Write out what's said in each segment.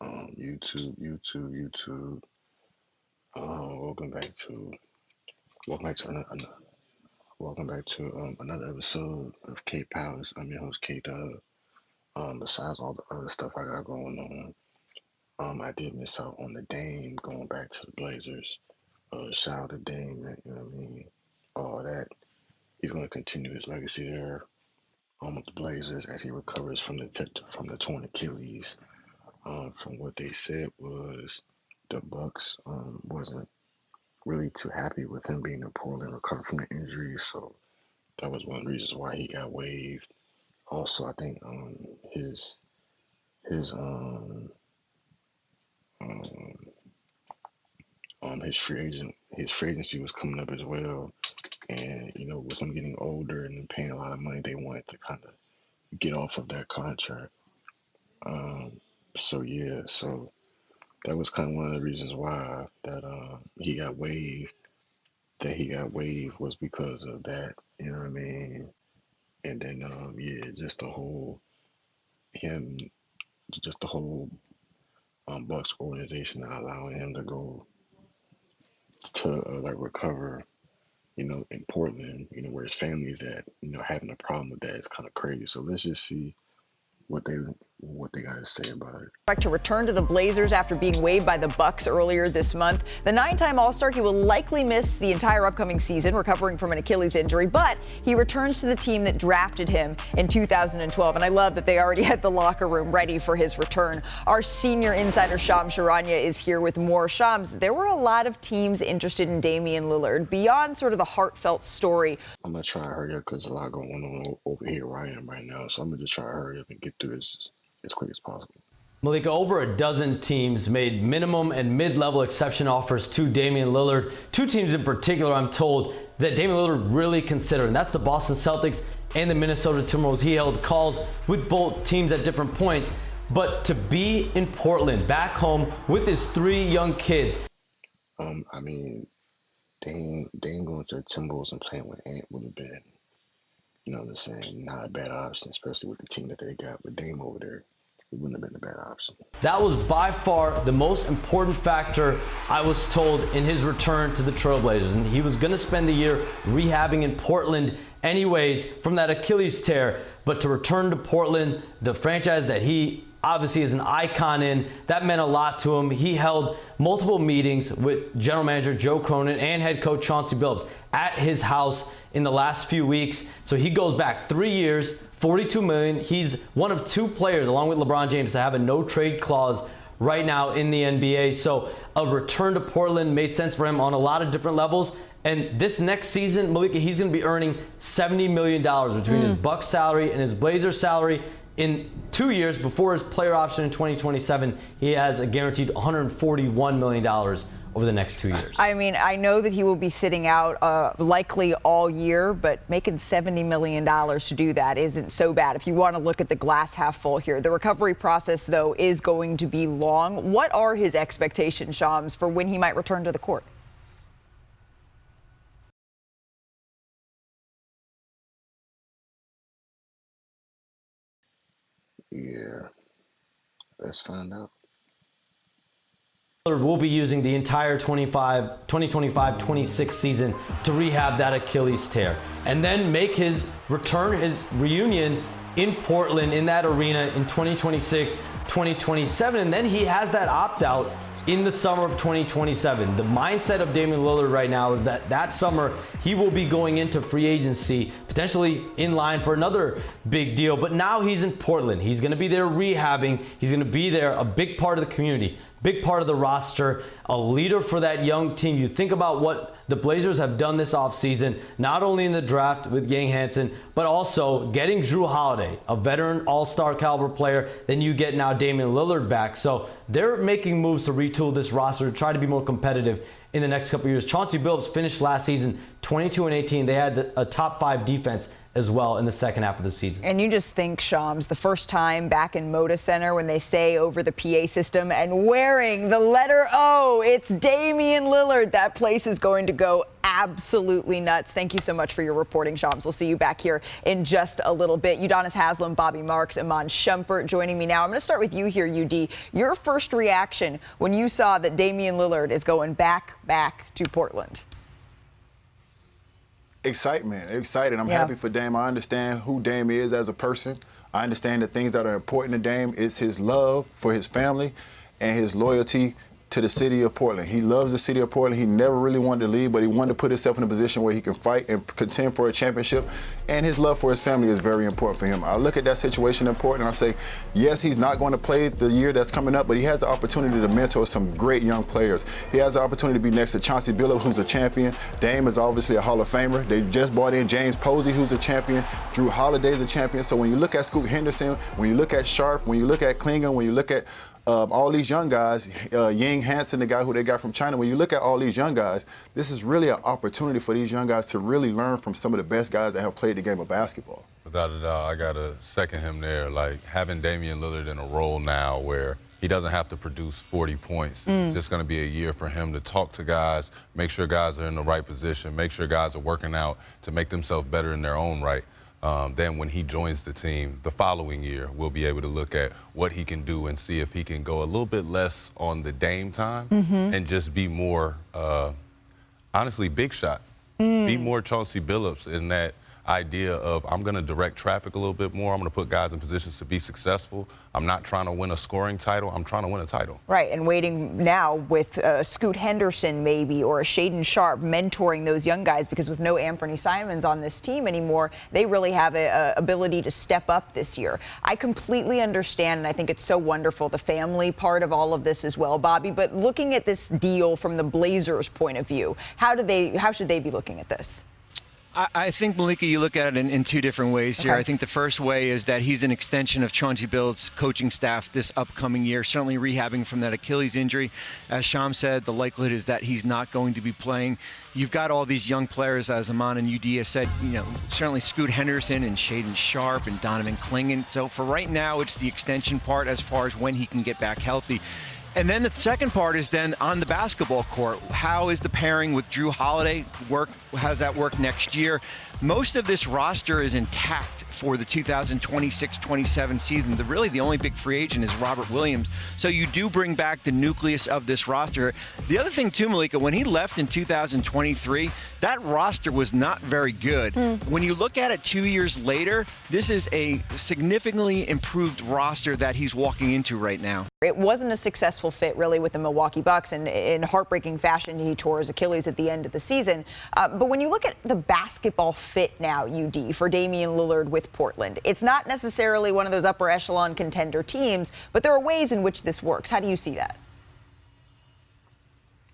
YouTube. Welcome back to welcome back to welcome back to another episode of K Palace. I'm your host K Dub. Besides all the other stuff I got going on, I did miss out on the Dame going back to the Blazers. Shout out to Dame, man, you know what I mean? All that. He's going to continue his legacy there. With the Blazers as he recovers from the torn Achilles. From what they said was the Bucks wasn't really too happy with him being in Portland, recovered from the injury. So that was one of the reasons why he got waived. Also, I think his um, his free agency was coming up as well. And with him getting older and paying a lot of money, they wanted to kind of get off of that contract. Um, so yeah, so that was kind of one of the reasons why that he got waived was because of that. You know what I mean? And then yeah, him just the whole Bucks organization not allowing him to go to like recover, in Portland, where his family is at, having a problem with that is kind of crazy. So let's just see what they got to say about it. To return to the Blazers after being waived by the Bucks earlier this month. The 9-time All-Star, he will likely miss the entire upcoming season, recovering from an Achilles injury, but he returns to the team that drafted him in 2012. And I love that they already had the locker room ready for his return. Our senior insider, Shams Charania, is here with more. Shams, there were a lot of teams interested in Damian Lillard beyond sort of the heartfelt story. I'm going to try to hurry up because there's a lot going on over here where I am right now. So I'm going to just try to hurry up and get through this as quick as possible. Malika, over a dozen teams made minimum and mid-level exception offers to Damian Lillard. Two teams in particular, I'm told, that Damian Lillard really considered, and that's the Boston Celtics and the Minnesota Timberwolves. He held calls with both teams at different points. But to be in Portland, back home, with his three young kids. I mean, Dame going to the Timberwolves and playing with Ant would have been, what I'm saying, not a bad option, especially with the team that they got with Dame over there. It wouldn't have been a bad option. That was by far the most important factor, I was told, in his return to the Trailblazers. And he was going to spend the year rehabbing in Portland anyways from that Achilles tear. But to return to Portland, the franchise that he obviously is an icon in, that meant a lot to him. He held multiple meetings with general manager Joe Cronin and head coach Chauncey Billups at his house in the last few weeks. So he goes back 3 years, $42 million. He's one of two players, along with LeBron James, to have a no-trade clause right now in the NBA. So a return to Portland made sense for him on a lot of different levels. And this next season, Malika, he's going to be earning $70 million between his Bucks salary and his Blazers salary. In 2 years before his player option in 2027, he has a guaranteed $141 million over the next 2 years. I mean, I know that he will be sitting out likely all year, but making $70 million to do that isn't so bad if you want to look at the glass half full here. The recovery process, though, is going to be long. What are his expectations, Shams, for when he might return to the court? Yeah, let's find out. Lillard will be using the entire 2025-26 season to rehab that Achilles tear and then make his return, his reunion in Portland in that arena in 2026-2027. And then he has that opt-out in the summer of 2027. The mindset of Damian Lillard right now is that summer he will be going into free agency, potentially in line for another big deal. But now he's in Portland. He's going to be there rehabbing. He's going to be there, a big part of the community, big part of the roster, a leader for that young team. You think about what the Blazers have done this offseason, not only in the draft with Yang Hansen, but also getting Jrue Holiday, a veteran all-star caliber player. Then you get now Damian Lillard back. So they're making moves to retool this roster to try to be more competitive in the next couple of years. Chauncey Billups finished last season 22-18. They had a top 5 defense as well in the second half of the season. And you just think, Shams, the first time back in Moda Center when they say over the PA system and wearing the letter O, it's Damian Lillard. That place is going to go absolutely nuts. Thank you so much for your reporting, Shams. We'll see you back here in just a little bit. Udonis Haslem, Bobby Marks, Iman Shumpert joining me now. I'm going to start with you here, UD. Your first reaction when you saw that Damian Lillard is going back to Portland? Excitement, excited. I'm happy for Dame. I understand who Dame is as a person. I understand the things that are important to Dame is his love for his family and his loyalty to the city of Portland. He loves the city of Portland. He never really wanted to leave, but he wanted to put himself in a position where he can fight and contend for a championship. And his love for his family is very important for him. I look at that situation in Portland and I say, yes, he's not going to play the year that's coming up, but he has the opportunity to mentor some great young players. He has the opportunity to be next to Chauncey Billups, who's a champion. Dame is obviously a Hall of Famer. They just brought in James Posey, who's a champion. Drew Holiday's a champion. So when you look at Scoot Henderson, when you look at Sharp, when you look at Klingon, when you look at all these young guys, Ying Hansen, the guy who they got from China, when you look at all these young guys, this is really an opportunity for these young guys to really learn from some of the best guys that have played the game of basketball. Without a doubt, I got to second him there. Like, having Damian Lillard in a role now where he doesn't have to produce 40 points. It's just going to be a year for him to talk to guys, make sure guys are in the right position, make sure guys are working out to make themselves better in their own right. Then when he joins the team the following year, we'll be able to look at what he can do and see if he can go a little bit less on the Dame time and just be more, honestly, big shot. Be more Chauncey Billups in that idea of I'm going to direct traffic a little bit more. I'm going to put guys in positions to be successful. I'm not trying to win a scoring title. I'm trying to win a title. Right, and waiting now with Scoot Henderson maybe or a Shaedon Sharpe mentoring those young guys, because with no Anthony Simons on this team anymore, they really have a ability to step up this year. I completely understand, and I think it's so wonderful, the family part of all of this as well, Bobby. But looking at this deal from the Blazers' point of view, how should they be looking at this? I think, Malika, you look at it in two different ways here. I think the first way is that he's an extension of Chauncey Billups' coaching staff this upcoming year, certainly rehabbing from that Achilles injury. As Shams said, the likelihood is that he's not going to be playing. You've got all these young players, as Iman and UD has said, you know, certainly Scoot Henderson and Shaedon Sharpe and Donovan Klingon. So for right now, it's the extension part as far as when he can get back healthy. And then the second part is then on the basketball court. How is the pairing with Drew Holiday work? How does that work next year? Most of this roster is intact for the 2026-27 season. Really, the only big free agent is Robert Williams. So you do bring back the nucleus of this roster. The other thing, too, Malika, when he left in 2023, that roster was not very good. When you look at it 2 years later, this is a significantly improved roster that he's walking into right now. It wasn't a successful fit, really, with the Milwaukee Bucks, and in heartbreaking fashion, he tore his Achilles at the end of the season. But when you look at the basketball fit now, UD, for Damian Lillard with Portland, it's not necessarily one of those upper echelon contender teams, but there are ways in which this works. How do you see that?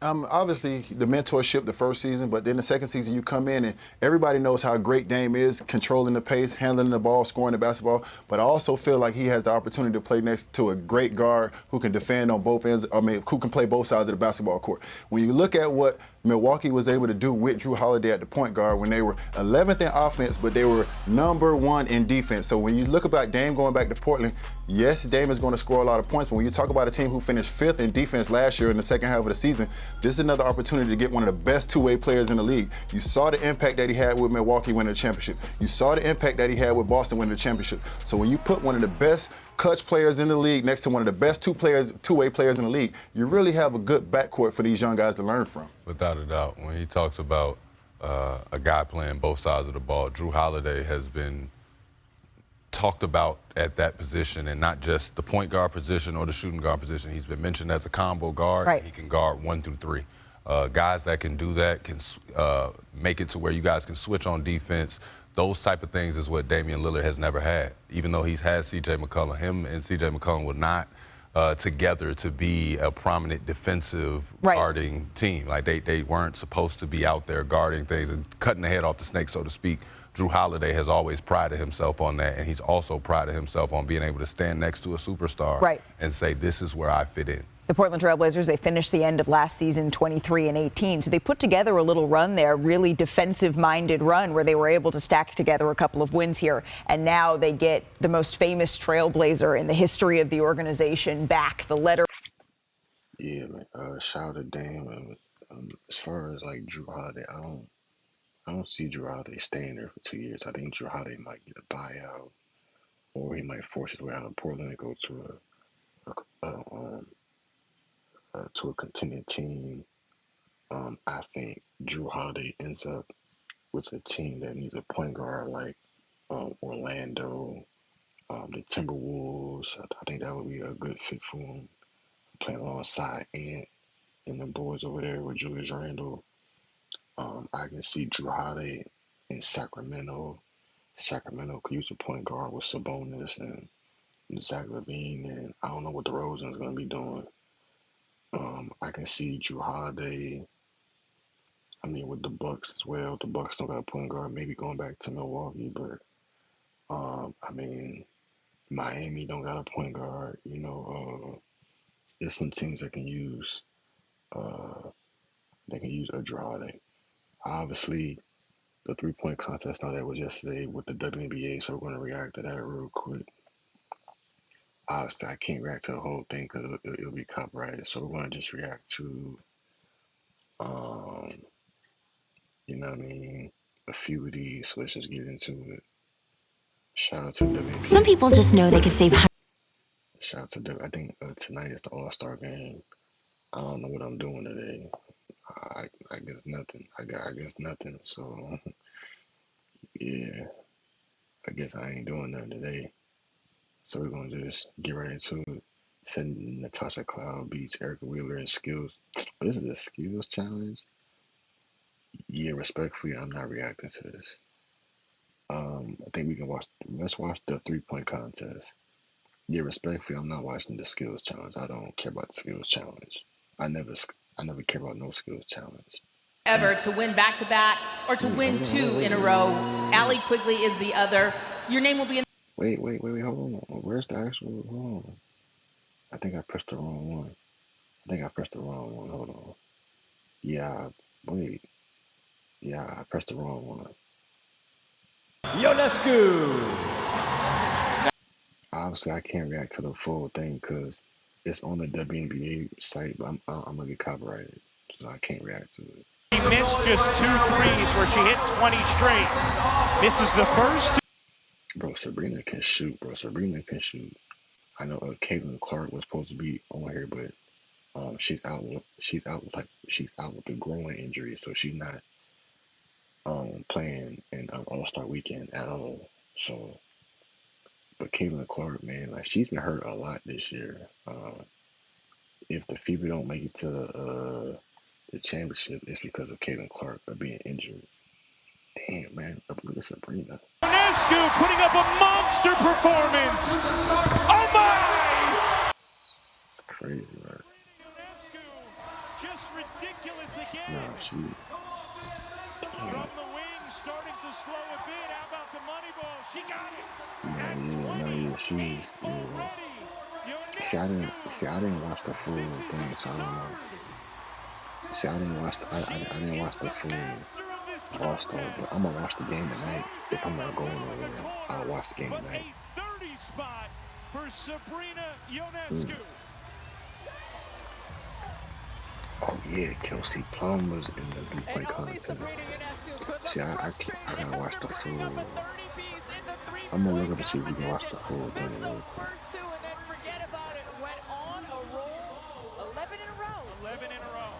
Obviously, the mentorship the first season, but then the second season you come in and everybody knows how great Dame is, controlling the pace, handling the ball, scoring the basketball. But I also feel like he has the opportunity to play next to a great guard who can defend on both ends, who can play both sides of the basketball court. When you look at what Milwaukee was able to do with Drew Holiday at the point guard when they were 11th in offense, but they were #1 in defense. So when you look about Dame going back to Portland, yes, Dame is going to score a lot of points, but when you talk about a team who finished 5th in defense last year in the second half of the season, this is another opportunity to get one of the best two-way players in the league. You saw the impact that he had with Milwaukee winning the championship. You saw the impact that he had with Boston winning the championship. So when you put one of the best clutch players in the league next to one of the best two-way players in the league, you really have a good backcourt for these young guys to learn from. Without a doubt. When he talks about a guy playing both sides of the ball, Drew Holiday has been talked about at that position, and not just the point guard position or the shooting guard position. He's been mentioned as a combo guard. Right. He can guard 1 through 3. Guys that can do that, can make it to where you guys can switch on defense. Those type of things is what Damian Lillard has never had. Even though he's had C.J. McCollum, him and C.J. McCollum were not together to be a prominent defensive guarding team. Like they weren't supposed to be out there guarding things and cutting the head off the snake, so to speak. Drew Holiday has always prided himself on that, and he's also prided himself on being able to stand next to a superstar and say, this is where I fit in. The Portland Trailblazers, they finished the end of last season 23-18. So they put together a little run there, really defensive-minded run where they were able to stack together a couple of wins here. And now they get the most famous Trailblazer in the history of the organization back, the letter. Yeah, man. Shout out to Dame. As far as like Drew Holiday, I don't see Drew Holiday staying there for 2 years. I think Drew Holiday might get a buyout, or he might force his way out of Portland and go to a contending team. I think Drew Holiday ends up with a team that needs a point guard like Orlando, the Timberwolves. I think that would be a good fit for him. Playing alongside Ant and the boys over there with Julius Randle. I can see Drew Holiday in Sacramento. Sacramento could use a point guard with Sabonis and Zach LaVine, and I don't know what DeRozan is going to be doing. I can see Drew Holiday. I mean, with the Bucks as well. The Bucks don't got a point guard. Maybe going back to Milwaukee, but I mean, Miami don't got a point guard. There's some teams that can use a Drew Holiday. Obviously, the 3-point contest. Now that was yesterday with the WNBA, so we're going to react to that real quick. Obviously, I can't react to the whole thing because it'll be copyrighted. So we're going to just react to, you know what I mean, a few of these. So let's just get into it. Shout out to WNBA. Some people just know they can save. Shout out to I think tonight is the All-Star game. I don't know what I'm doing today. I guess nothing. I guess nothing. So yeah, I guess I ain't doing nothing today. So we're gonna just get right into it. Said Natasha Cloud beats Erica Wheeler in skills. This is a skills challenge. Yeah, respectfully, I'm not reacting to this. I think we can watch. Let's watch the 3-point contest. Yeah, respectfully, I'm not watching the skills challenge. I don't care about the skills challenge. I never care about no skills challenge. Ever to win back-to-back or to win 2 in a row. Allie Quigley is the other. Your name will be in. Wait, hold on. Where's the actual? Hold on. I think I pressed the wrong one. Hold on. Yeah, wait. Yeah, I pressed the wrong one. Ionescu. Obviously, I can't react to the full thing because it's on the WNBA site, but I'm gonna get copyrighted, so I can't react to it. She missed just 2 threes where she hit 20 straight. This is the first. Bro, Sabrina can shoot. I know Caitlin Clark was supposed to be on here, but she's out with a groin injury, so she's not playing in All-Star Weekend at all. So, but Caitlin Clark, man, like she's been hurt a lot this year. If the FIBA don't make it to the championship, it's because of Caitlin Clark being injured. Damn, man, look at Sabrina. Ionescu putting up a monster performance. Oh my! Crazy, right? Just ridiculous again. Nah, she. From the wing, starting to slow a bit. How about the money ball? She got it. She's. I didn't watch the full thing, so I don't know. See, I didn't watch the full All-Star, but I'm gonna watch the game tonight. If I'm not going nowhere, I'll watch the game tonight. 30 spot for Sabrina Ionescu. Oh yeah, Kelsey Plum was in the 3-point contest. See, I gotta watch the full. I'm gonna look up and see if we can watch the full thing real quick. 11 in a row.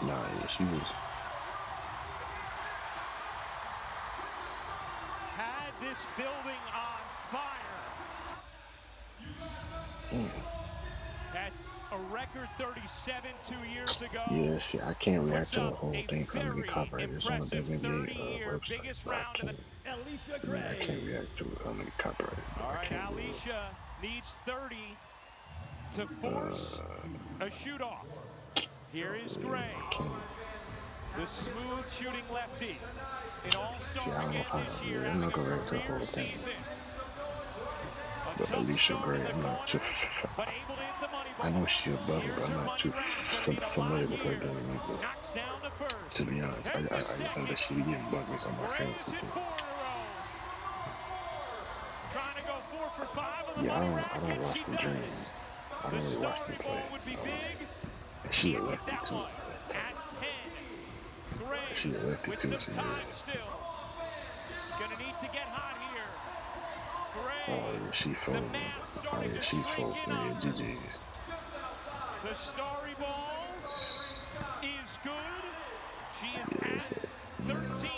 Nah, yeah, she was. Had this building on fire. That's a record 37 2 years ago. Yeah, see, I can't react to the whole thing because I'm getting copyrighted. It's on the WNBA website, but I can't react to it. I'm gonna get copyrighted. All right, Alicia needs 30 to force a shoot-off. Here is Gray, the smooth shooting lefty. In All-Star I'm not gonna react to the whole thing. But Alicia Gray. I'm not too. I know she a bucket, but I'm not too familiar with her game either. To be honest, I just know that she be getting buckets on my fantasy team. Yeah, I don't watch the Dream. I don't really watch them play. And she a lefty too. She a lefty too, so yeah. Gonna need to get hot here. Oh yeah, she folding. Oh yeah, she's folding. Yeah, GG. The starry ball is good. She is Yeah, at 13.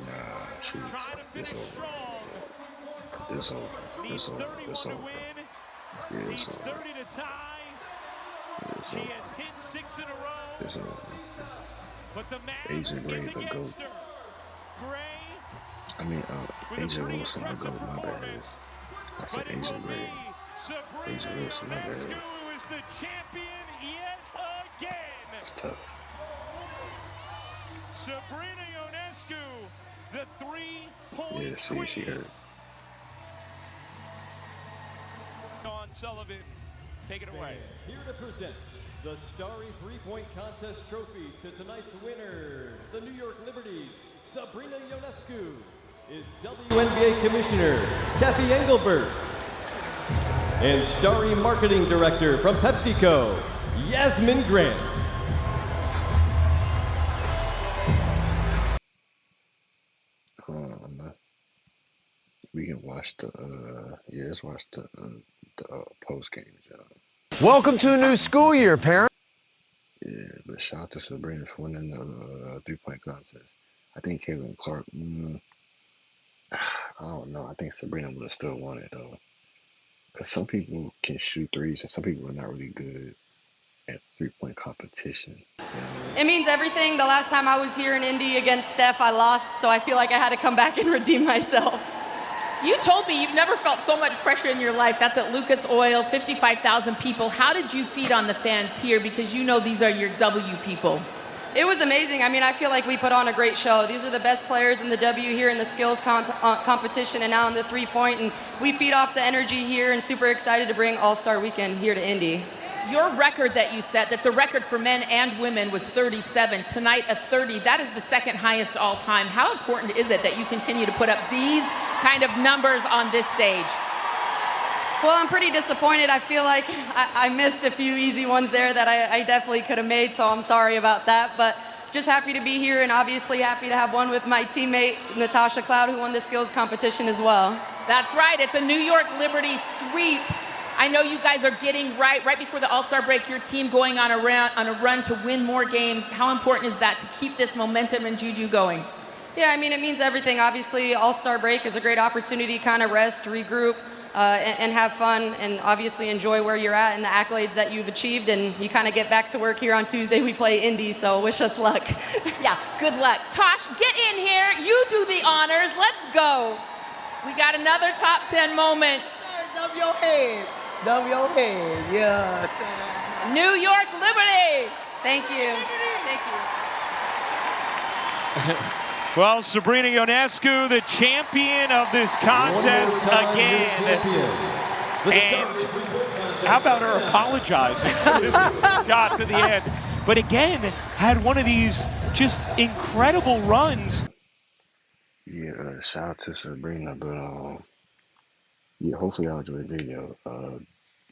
nah, she's Trying to it's finish over. strong. It's over. Needs It's over. 31 It's to over. win. Yeah, it's Needs over. 30 to tie. It's She over. has hit 6 in a row. It's over. But the math Asia Gray is the GOAT. against her. Gray I mean, with a Asia pretty Wilson the impressive GOAT. My bad. performance. I said But it Asia will Gray. be Sabrina Asia Wilson. My bad. Ionescu who is the champion yet again. It's tough. Sabrina Ionescu, the 3-point Yeah, see, she queen. hurt. Dawn Sullivan, take it away. Here to present the Starry Three-Point Contest Trophy to tonight's winner, the New York Liberties, Sabrina Ionescu, is WNBA Commissioner Kathy Engelbert, and Starry Marketing Director from PepsiCo, Yasmin Grant. We can watch the yeah, let's watch the post game, John. Welcome to a new school year, parents. Yeah, but shout out to Sabrina for winning the 3-point contest. I think Caitlin Clark. I don't know. I think Sabrina would have still won it though, because some people can shoot threes and some people are not really good at 3-point competition. You know? It means everything. The last time I was here in Indy against Steph, I lost, so I feel like I had to come back and redeem myself. You told me you've never felt so much pressure in your life. That's at Lucas Oil, 55,000 people. How did you feed on the fans here? Because you know these are your W people. It was amazing. I mean, I feel like we put on a great show. These are the best players in the W here in the skills competition and now in the 3-point. And we feed off the energy here and super excited to bring All-Star Weekend here to Indy. Your record that you set, that's a record for men and women, was 37. Tonight, a 30. That is the second highest all time. How important is it that you continue to put up these kind of numbers on this stage? Well, I'm pretty disappointed. I feel like I missed a few easy ones there that I definitely could have made, so I'm sorry about that. But just happy to be here and obviously happy to have one with my teammate, Natasha Cloud, who won the skills competition as well. That's right. It's a New York Liberty sweep. I know you guys are getting right before the All-Star break, your team going on a run to win more games. How important is that to keep this momentum and juju going? Yeah, I mean, it means everything. Obviously, All-Star break is a great opportunity to kind of rest, regroup, and have fun, and obviously enjoy where you're at and the accolades that you've achieved, and you kind of get back to work here on Tuesday. We play Indy, so wish us luck. Yeah, good luck. Tosh, get in here. You do the honors. Let's go. We got another top 10 moment. Dub your head. Dub your head. Yes. New York Liberty. Thank you. Thank you. Well, Sabrina Ionescu, the champion of this contest again. And how about her apologizing? This got to the end. But again, had one of these just incredible runs. Yeah, shout out to Sabrina, but yeah, hopefully y'all enjoy the video.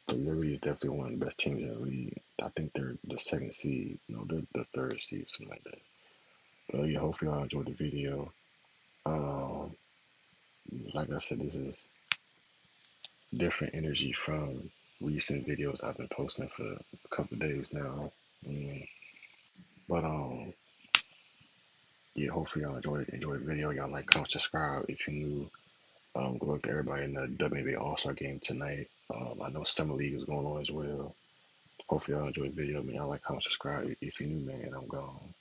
The Liberty is definitely one of the best teams in the league. I think they're the second seed. No, they're the third seed, something like that. But yeah, hopefully y'all enjoyed the video. Like I said, this is different energy from recent videos I've been posting for a couple of days now. But yeah, hopefully y'all enjoy the video. Y'all like, comment, subscribe if you're new. Good luck to everybody in the WNBA All-Star game tonight. I know Summer League is going on as well. Hopefully y'all enjoy the video. Man, y'all like, comment, subscribe if you're new, man. I'm gone.